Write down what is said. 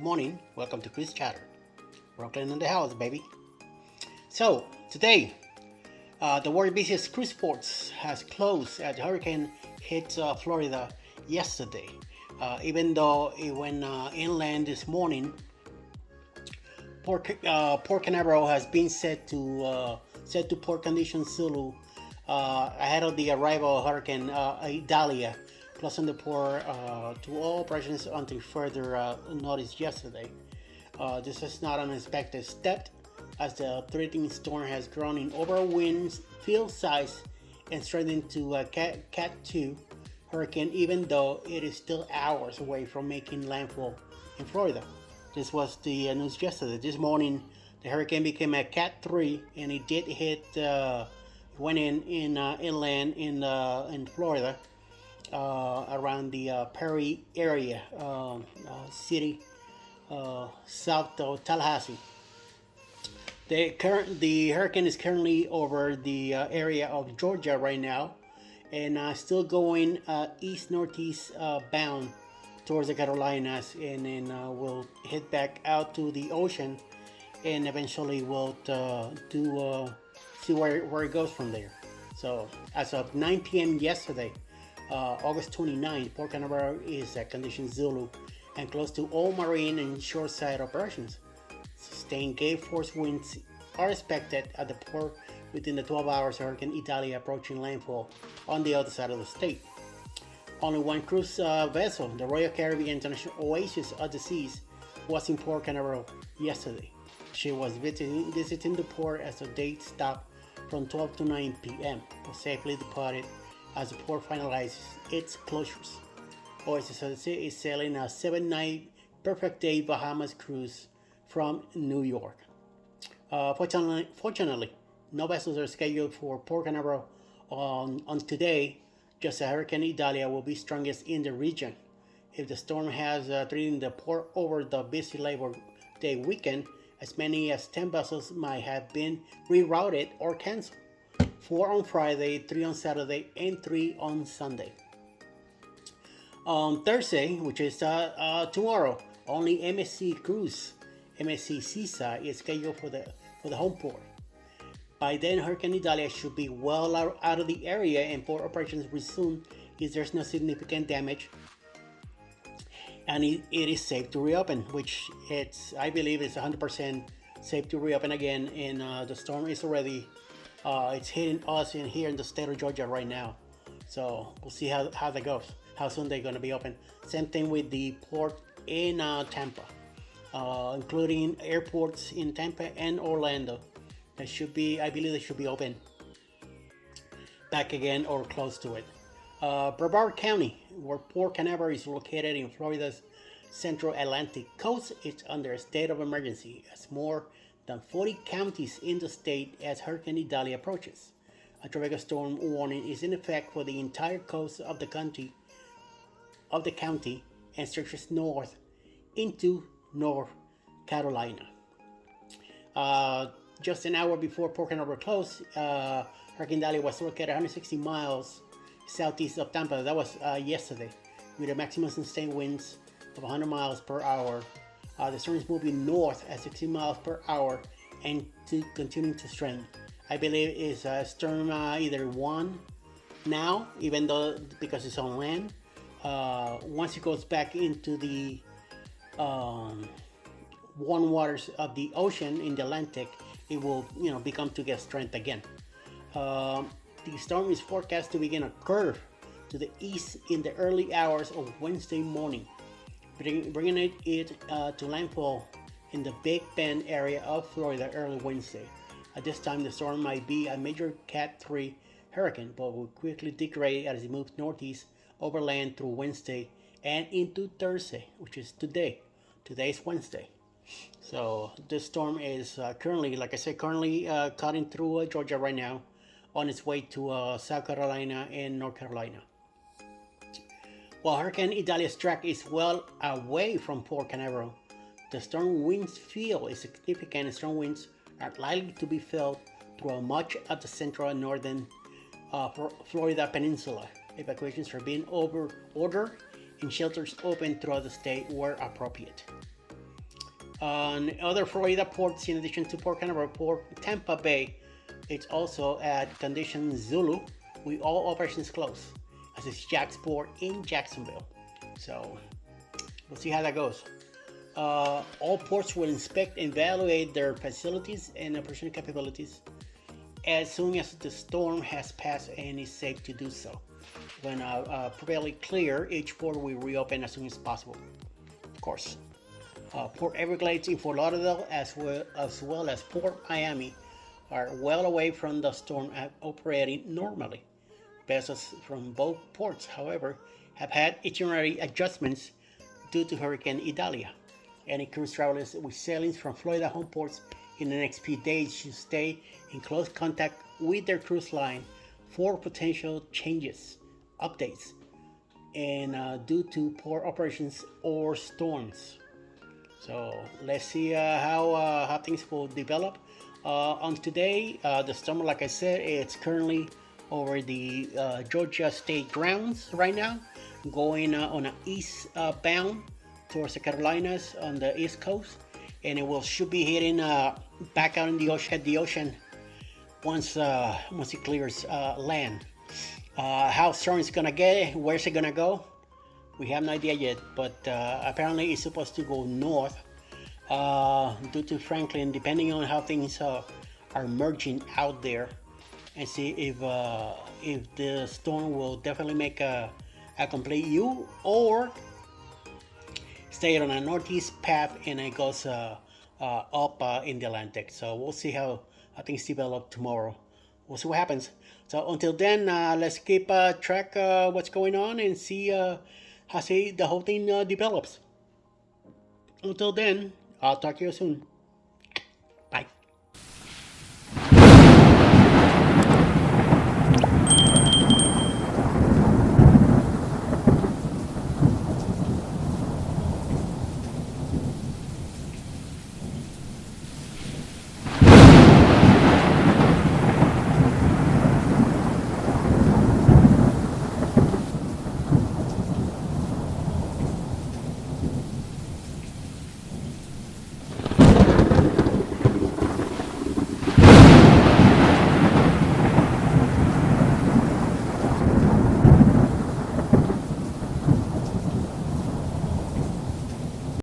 Good morning. Welcome to Chris Chatter. Brooklyn in the house, baby. So, today, the world's busiest cruise ports has closed as the hurricane hit Florida yesterday. Even though it went inland this morning, Port Canaveral has been set to port conditions Zulu ahead of the arrival of Hurricane IDALIA, closing the port to all operations until further notice yesterday. This is not an unexpected step, as the threatening storm has grown in overall wind, field size, and strengthened to a Cat 2 hurricane, even though it is still hours away from making landfall in Florida. This was the news yesterday. This morning, the hurricane became a Cat 3, and it did hit, went inland in Florida, around the Perry area, city, south of Tallahassee. The hurricane is currently over the area of Georgia right now, and still going east northeast bound towards the Carolinas, and then we'll head back out to the ocean, and eventually we'll see where it goes from there. So as of 9 p.m. yesterday, August 29th, Port Canaveral is at condition Zulu and close to all marine and shoreside operations. Sustained gale force winds are expected at the port within the 12 hours of Hurricane Italia approaching landfall on the other side of the state. Only one cruise vessel, the Royal Caribbean International Oasis of the Seas, was in Port Canaveral yesterday. She was visiting the port as the date stopped from 12 to 9 p.m., but safely departed as the port finalizes its closures. Oasis of the Sea is sailing a 7-night perfect day Bahamas cruise from New York. Fortunately, no vessels are scheduled for Port Canaveral on today, just as Hurricane Idalia will be strongest in the region. If the storm has threatened the port over the busy Labor Day weekend, as many as 10 vessels might have been rerouted or canceled. 4 on Friday, 3 on Saturday, and 3 on Sunday. On Thursday, which is tomorrow, only MSC Cruise, MSC Seaside, is scheduled for the home port. By then, Hurricane Idalia should be well out of the area and port operations resume if there's no significant damage, and it is safe to reopen, which I believe it's 100% safe to reopen again, and the storm is already it's hitting us here in the state of Georgia right now. So we'll see how that goes, how soon they're going to be open. Same thing with the port in Tampa, including airports in Tampa and Orlando. I believe they should be open back again or close to it. Brevard County, where Port Canaveral is located in Florida's central Atlantic coast, is under a state of emergency as more than 40 counties in the state as Hurricane Idalia approaches. A tropical storm warning is in effect for the entire coast of the county and stretches north into North Carolina. Just an hour before Port Canaveral closed, Hurricane Idalia was located 160 miles southeast of Tampa. That was yesterday, with a maximum sustained winds of 100 miles per hour. The storm is moving north at 60 miles per hour and continuing to strengthen. I believe it's storm either 1 now, even though because it's on land. Once it goes back into the warm waters of the ocean in the Atlantic, it will become to get strength again. The storm is forecast to begin a curve to the east in the early hours of Wednesday morning, bringing it to landfall in the Big Bend area of Florida early Wednesday. At this time, the storm might be a major Cat 3 hurricane, but will quickly degrade as it moves northeast overland through Wednesday and into Thursday, which is today. Today is Wednesday. So this storm is currently cutting through Georgia right now, on its way to South Carolina and North Carolina. While Hurricane Idalia's track is well away from Port Canaveral, the storm winds field is significant, and strong winds are likely to be felt throughout much of the central and northern Florida peninsula. Evacuations are being ordered and shelters open throughout the state where appropriate. On other Florida ports, in addition to Port Canaveral, Port Tampa Bay, it's also at condition Zulu, with all operations closed, as it's Jacksport in Jacksonville. So we'll see how that goes. All ports will inspect and evaluate their facilities and operational capabilities as soon as the storm has passed and is safe to do so. When fairly clear, each port will reopen as soon as possible. Of course, Port Everglades in Fort Lauderdale, as well as Port Miami, are well away from the storm and operating normally. Vessels from both ports, however, have had itinerary adjustments due to Hurricane Idalia. Any cruise travelers with sailings from Florida home ports in the next few days should stay in close contact with their cruise line for potential changes, updates, and due to poor operations or storms. So let's see how things will develop. On today, the storm, like I said, it's currently over the Georgia State grounds right now, going on an eastbound towards the Carolinas on the east coast, and should be heading back out in the ocean once it clears land. How strong it's gonna get, where's it gonna go? We have no idea yet, but apparently it's supposed to go north due to Franklin, depending on how things are merging out there, and see if the storm will definitely make a complete U, or stay on a northeast path and it goes up in the Atlantic. So we'll see how things develop tomorrow. We'll see what happens. So until then, let's keep track what's going on and see how the whole thing develops. Until then, I'll talk to you soon.